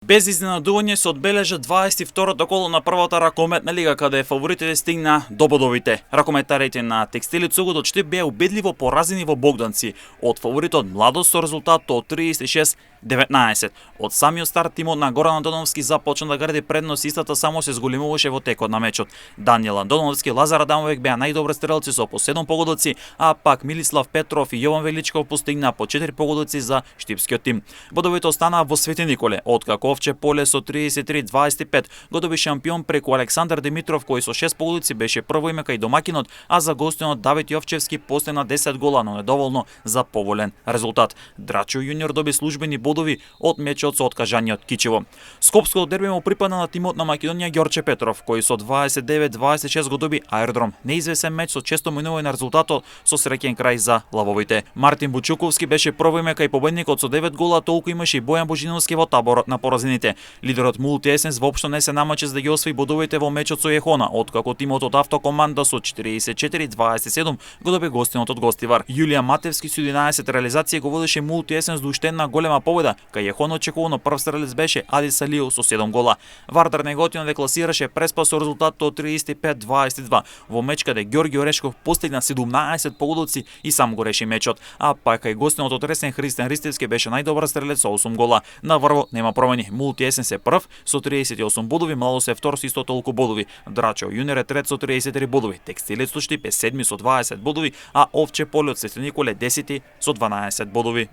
Без изненадување се одбележа 22-то коло на првата ракометна лига, каде фаворитите стигна до бодовите. Ракометарите на Текстилицу го дочти беа убедливо поразени во Богданци од фаворитот Младост со резултат од 36-19. Од самиот старт тимот на Горан Андоновски започна да гради предност, истата само се зголемуваше во текот на мечот. Даниел Андоновски, Лазар Адамовек беа најдобри стрелци со по 7 погодоци, а пак Милислав Петров и Јован Величков постигнаа по 4 погодоци за штипскиот тим. Бодовите останаа во Свети Николе, откако Овче поле со 33-25 го доби шампион преку Александар Димитров, кој со 6 погодоци беше прво име кај домакинот, а за гостинот Давид Јовчевски постигна 10 гола, но недоволно за поволен резултат. Драчо јуниор доби службени бодови од мечот со откажаниот Кичево. Скопското дерби му припадна на тимот на Македонија Ѓорче Петров, кој со 29-26 го доби Аеродром. Неизвесен меч со често минување на резултатот со среќен крај за лавовите. Мартин Бучуковски беше прво име кај победникот со 9 гола, толку имаше и Бојан Божиновски во таборот на поразените. Лидерот Мултиесенс воопшто не се намачи за да ги освои бодовите во мечот со Јехона, откако тимот од Автокоманда со 44-27 го доби гостинот од Гостивар. Јулија Матевски со 11 реализации го водеше Мултиесенс до уште една голема победа, кај Јехона очекувано прв стрелец беше Ади Салио со 7 гола. Вардар неготино декласираше Преспа со резултат од 35-22 во меч каде Ѓорги Орешков постигна 17 погодоци и сам го реши мечот, а пак кај гостинот од Ресен Христен Ристевски беше најдобар стрелец со 8 гола. На врво нема промени. Мултиесенс е прв со 38 бодови, Младост е втор со исто толку бодови. Драчо јуниор е трет со 33 бодови. Текстилец Штип е седми со 20 бодови, а Овче поле од Свети Николе 10 со 12 бодови.